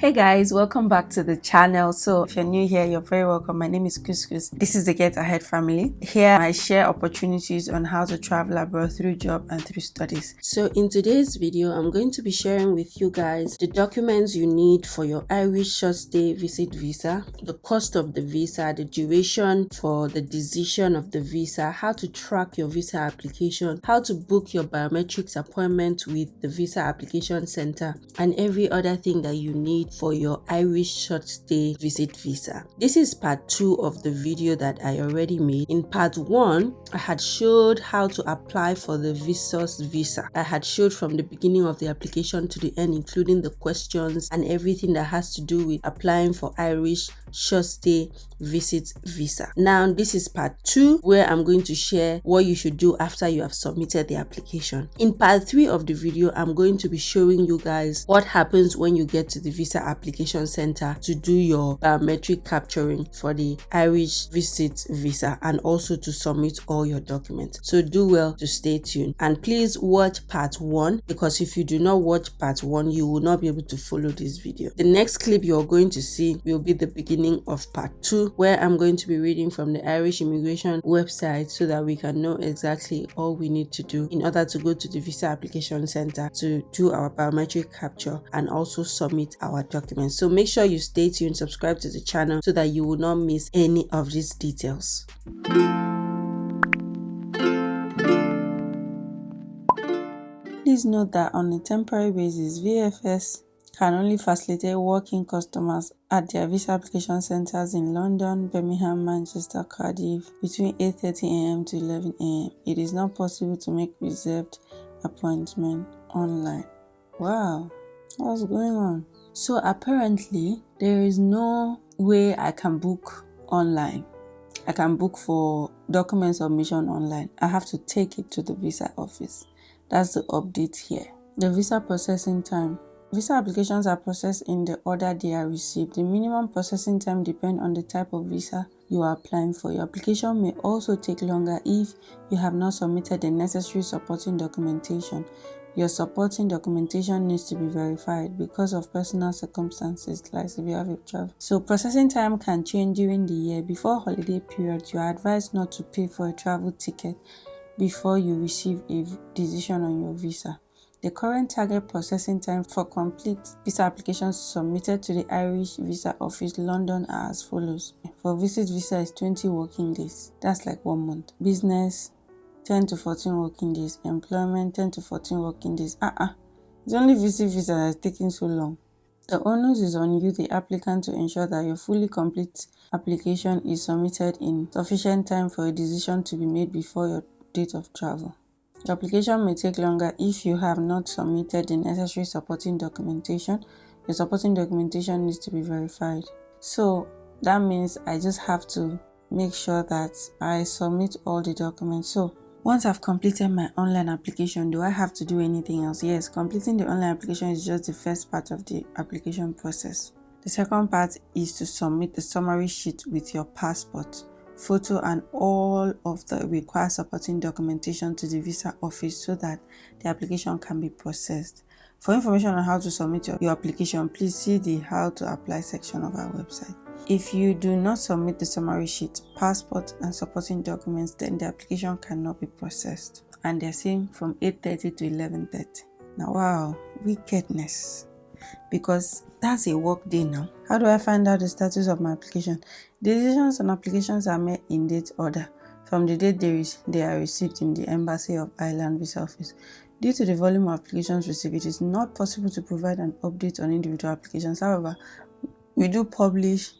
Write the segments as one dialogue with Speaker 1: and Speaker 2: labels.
Speaker 1: Hey guys, welcome back to the channel. So if you're new here, you're very welcome. My name is Couscous. This is the Get Ahead family. Here I share opportunities on how to travel abroad through job and through studies. So in today's video, I'm going to be sharing with you guys the documents you need for your Irish short stay visit visa, the cost of the visa, the duration for the decision of the visa, how to track your visa application, how to book your biometrics appointment with the visa application center, and every other thing that you need for your Irish short stay visit visa. This is part 2 of the video that I already made. In part 1, I had showed how to apply for the VFS Visa. I had showed from the beginning of the application to the end, including the questions and everything that has to do with applying for Irish short stay visit visa. Now this is part 2 where I'm going to share what you should do after you have submitted the application. In part 3 of the video, I'm going to be showing you guys what happens when you get to the visa application center to do your biometric capturing for the Irish visit visa and also to submit all your documents. So do well to stay tuned and please watch part 1, because if you do not watch part 1, you will not be able to follow this video. The next clip you're going to see will be the beginning of part 2, where I'm going to be reading from the Irish immigration website so that we can know exactly all we need to do in order to go to the visa application center to do our biometric capture and also submit our documents. So make sure you stay tuned, subscribe to the channel so that you will not miss any of these details. Please note that on a temporary basis, VFS can only facilitate walk-in customers at their visa application centers in London, Birmingham, Manchester, Cardiff between 8:30 a.m. to 11 a.m. It is not possible to make reserved appointment online. Wow, what's going on? So apparently there is no way I can book online. I can book for document submission online. I have to take it to the visa office. That's the update here. The visa processing time. Visa applications are processed in the order they are received. The minimum processing time depends on the type of visa you are applying for. Your application may also take longer if you have not submitted the necessary supporting documentation. Your supporting documentation needs to be verified because of personal circumstances, like if you have a travel. So processing time can change during the year. Before holiday period, you are advised not to pay for a travel ticket before you receive a decision on your visa. The current target processing time for complete visa applications submitted to the Irish Visa Office London are as follows. For visit visa is 20 working days. That's like 1 month. Business 10 to 14 working days. Employment 10 to 14 working days. It's only visit visa that is taking so long. The onus is on you, the applicant, to ensure that your fully complete application is submitted in sufficient time for a decision to be made before your date of travel. The application may take longer if you have not submitted the necessary supporting documentation. Your supporting documentation needs to be verified. So that means I just have to make sure that I submit all the documents. So once I've completed my online application, do I have to do anything else? Yes, completing the online application is just the first part of the application process. The second part is to submit the summary sheet with your passport, photo and all of the required supporting documentation to the visa office so that the application can be processed. For information on how to submit your application, please see the How to Apply section of our website. If you do not submit the summary sheet, passport and supporting documents, then the application cannot be processed. And they're saying from 8:30 to 11:30. Now wow, wickedness. Because that's a work day now. How do I find out the status of my application? Decisions on applications are made in date order from the date they are received in the Embassy of Ireland Visa Office. Due to the volume of applications received, it is not possible to provide an update on individual applications. However, we do publish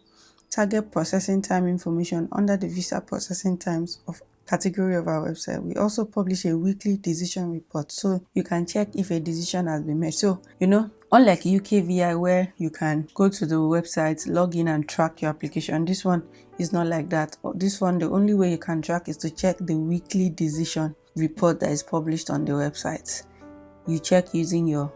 Speaker 1: target processing time information under the visa processing times of category of our website. We also publish a weekly decision report so you can check if a decision has been made. So, unlike UKVI where you can go to the website, log in and track your application, this one is not like that. This one, the only way you can track is to check the weekly decision report that is published on the website. You check using your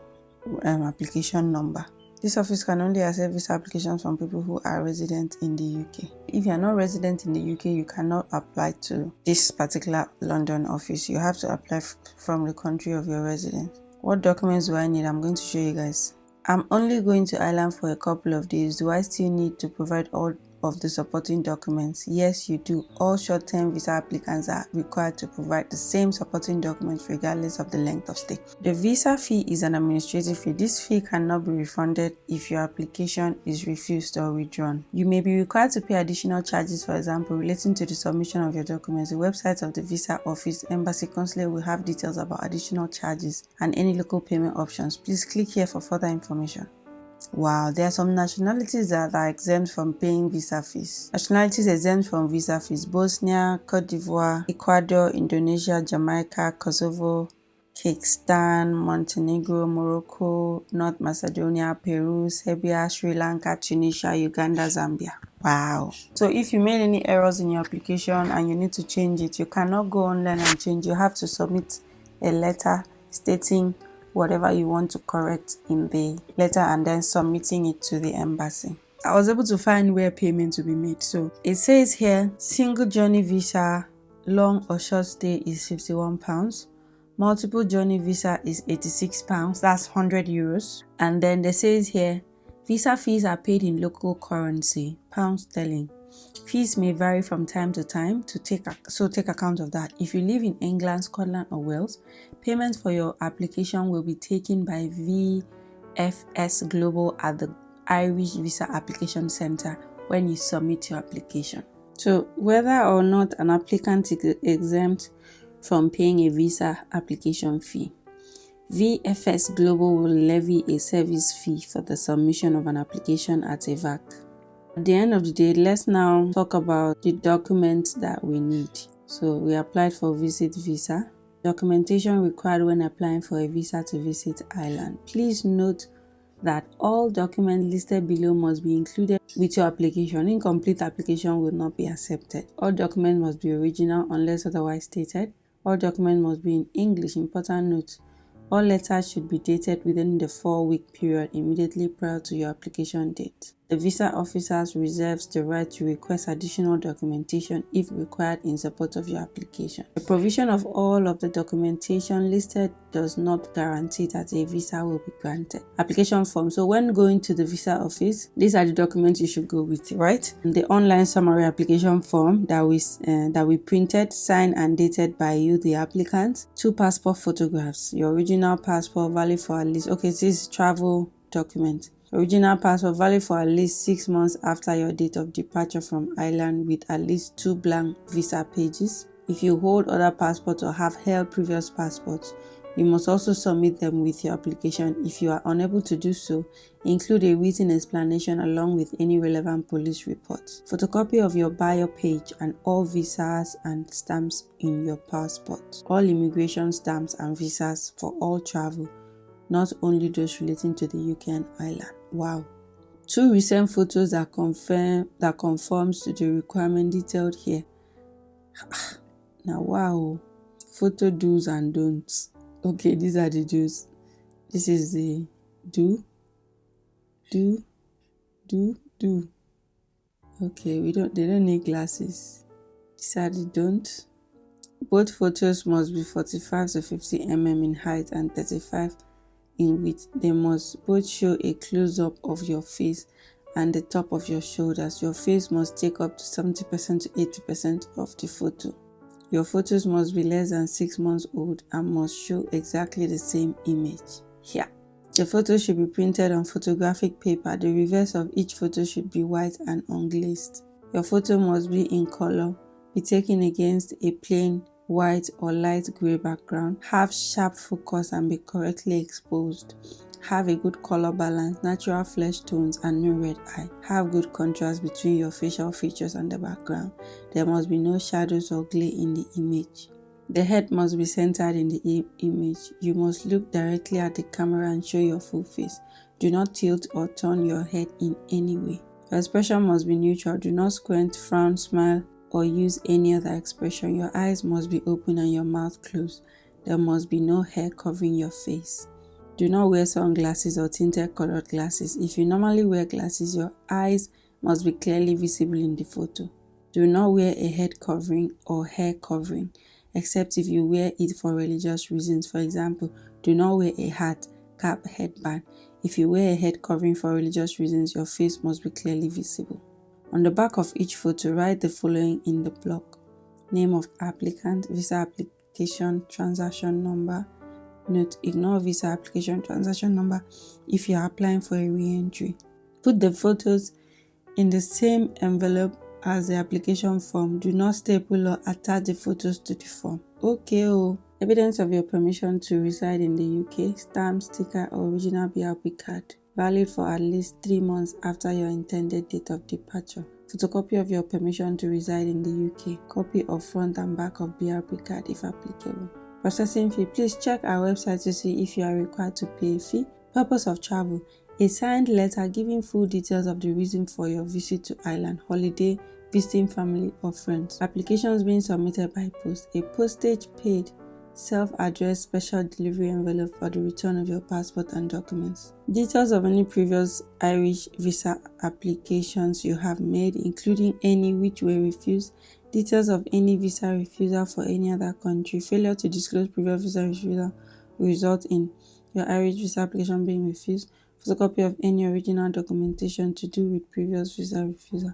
Speaker 1: application number. This office can only accept visa applications from people who are resident in the UK. If you are not resident in the UK, you cannot apply to this particular London office. You have to apply from the country of your residence. What documents do I need? I'm going to show you guys. I'm only going to Ireland for a couple of days. Do I still need to provide all of the supporting documents? Yes, you do. All short-term visa applicants are required to provide the same supporting documents regardless of the length of stay. The visa fee is an administrative fee. This fee cannot be refunded if your application is refused or withdrawn. You may be required to pay additional charges, for example, relating to the submission of your documents. The website of the visa office, embassy, consulate will have details about additional charges and any local payment options. Please click here for further information. Wow, there are some nationalities that are exempt from paying visa fees. Nationalities exempt from visa fees: Bosnia, Cote d'Ivoire, Ecuador, Indonesia, Jamaica, Kosovo, Kyrgyzstan, Montenegro, Morocco, North Macedonia, Peru, Serbia, Sri Lanka, Tunisia, Uganda, Zambia. Wow. So if you made any errors in your application and you need to change it, you cannot go online and change. You have to submit a letter stating whatever you want to correct in the letter and then submitting it to the embassy. I was able to find where payment will be made. So it says here, single journey visa, long or short stay is £51. Multiple journey visa is £86. That's €100. And then they says here, visa fees are paid in local currency, pound sterling. Fees may vary from time to time, take account of that. If you live in England, Scotland or Wales, payment for your application will be taken by VFS Global at the Irish Visa Application Center when you submit your application. So whether or not an applicant is exempt from paying a visa application fee, VFS Global will levy a service fee for the submission of an application at a VAC. At the end of the day, let's now talk about the documents that we need. So we applied for visit visa. Documentation required when applying for a visa to visit Ireland. Please note that all documents listed below must be included with your application. Incomplete application will not be accepted. All documents must be original unless otherwise stated. All documents must be in English. Important note: all letters should be dated within the 4-week period immediately prior to your application date. The visa officers reserves the right to request additional documentation if required in support of your application. The provision of all of the documentation listed does not guarantee that a visa will be granted. Application form. So when going to the visa office, these are the documents you should go with, right? The online summary application form that we printed, signed and dated by you, the applicant. 2 passport photographs. Your original passport valid for at least, this is travel document. Original passport valid for at least 6 months after your date of departure from Ireland with at least 2 blank visa pages. If you hold other passports or have held previous passports, you must also submit them with your application. If you are unable to do so, include a written explanation along with any relevant police reports. Photocopy of your bio page and all visas and stamps in your passport. All immigration stamps and visas for all travel, not only those relating to the UK and Ireland. Wow. 2 recent photos that conforms to the requirement detailed here. Now, wow. Photo do's and don'ts. Okay, these are the do's. This is the do. Okay, they don't need glasses. These are the don'ts. Both photos must be 45 to 50 mm in height and 35 in width. They must both show a close-up of your face and the top of your shoulders. Your face must take up to 70% to 80% of the photo. Your photos must be less than 6 months old and must show exactly the same image. Here. The photo should be printed on photographic paper. The reverse of each photo should be white and unglazed. Your photo must be in color, be taken against a plain white or light gray background, have sharp focus and be correctly exposed, have a good color balance, natural flesh tones and no red eye, have good contrast between your facial features and the background. There must be no shadows or glare in the image. The head must be centered in the image. You must look directly at the camera and show your full face. Do not tilt or turn your head in any way. Your expression must be neutral. Do not squint, frown, smile, or use any other expression. Your eyes must be open and your mouth closed. There must be no hair covering your face. Do not wear sunglasses or tinted colored glasses. If you normally wear glasses, your eyes must be clearly visible in the photo. Do not wear a head covering or hair covering, except if you wear it for religious reasons. For example, do not wear a hat, cap, headband. If you wear a head covering for religious reasons, your face must be clearly visible. On the back of each photo, write the following in the block: name of applicant, visa application transaction number. Note: ignore visa application transaction number if you are applying for a re-entry. Put the photos in the same envelope as the application form. Do not staple or attach the photos to the form. Okay. Evidence of your permission to reside in the UK: stamp, sticker, or original BRP card, valid for at least 3 months after your intended date of departure. Photocopy of your permission to reside in the UK. Copy of front and back of BRP card if applicable. Processing fee: please check our website to see if you are required to pay a fee. Purpose of travel: a signed letter giving full details of the reason for your visit to Ireland, holiday, visiting family or friends. Applications being submitted by post: a postage paid self-addressed special delivery envelope for the return of your passport and documents. Details of any previous Irish visa applications you have made, including any which were refused. Details of any visa refusal for any other country. Failure to disclose previous visa refusal will result in your Irish visa application being refused. Photocopy of any original documentation to do with previous visa refusal.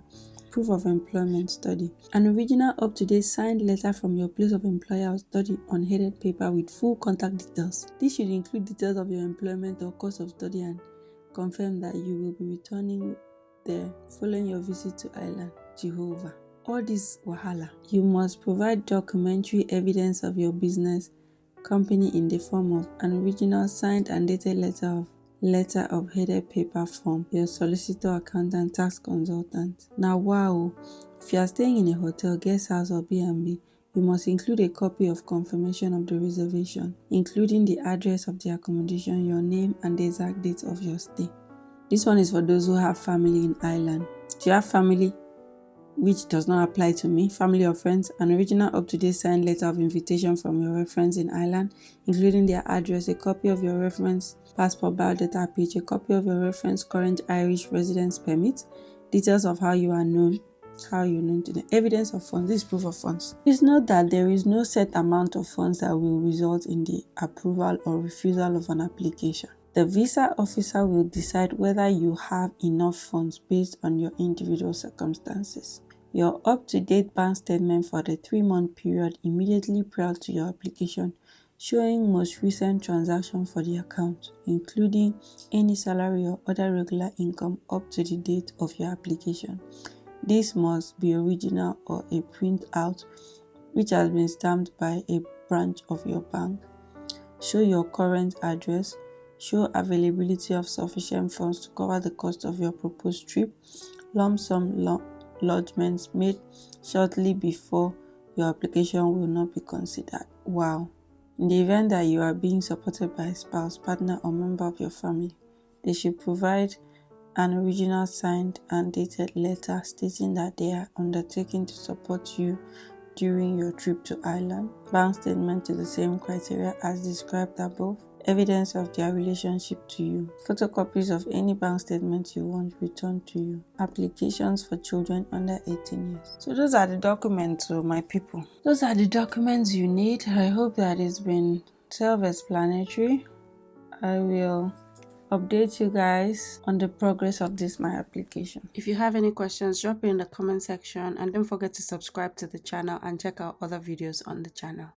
Speaker 1: Proof of employment study: an original up-to-date signed letter from your place of employer or study on headed paper with full contact details. This should include details of your employment or course of study and confirm that you will be returning there following your visit to Ireland. Jehovah. All this wahala. You must provide documentary evidence of your business company in the form of an original signed and dated letter of headed paper from your solicitor, accountant, tax consultant. Now wow, if you are staying in a hotel, guest house or B&B, you must include a copy of confirmation of the reservation, including the address of the accommodation, your name, and the exact date of your stay. This one is for those who have family in Ireland. Do you have family, which does not apply to me, family or friends? An original up-to-date signed letter of invitation from your reference in Ireland, including their address, a copy of your reference passport biodata page, a copy of your reference current Irish residence permit, details of how you are known to them, evidence of funds. This is proof of funds. Please note that there is no set amount of funds that will result in the approval or refusal of an application. The visa officer will decide whether you have enough funds based on your individual circumstances. Your up-to-date bank statement for the 3-month period immediately prior to your application, showing most recent transaction for the account, including any salary or other regular income up to the date of your application. This must be original or a printout which has been stamped by a branch of your bank. Show your current address. Show availability of sufficient funds to cover the cost of your proposed trip. Lump sum lodgements made shortly before your application will not be considered. Wow. In the event that you are being supported by a spouse, partner, or member of your family, they should provide an original signed and dated letter stating that they are undertaking to support you during your trip to Ireland. Bank statement to the same criteria as described above. Evidence of their relationship to you. Photocopies of any bank statement you want returned to you. Applications for children under 18 years. So those are the documents, my people. Those are the documents you need. I hope that it's been self-explanatory. I will update you guys on the progress of my application. If you have any questions, drop it in the comment section, and don't forget to subscribe to the channel and check out other videos on the channel.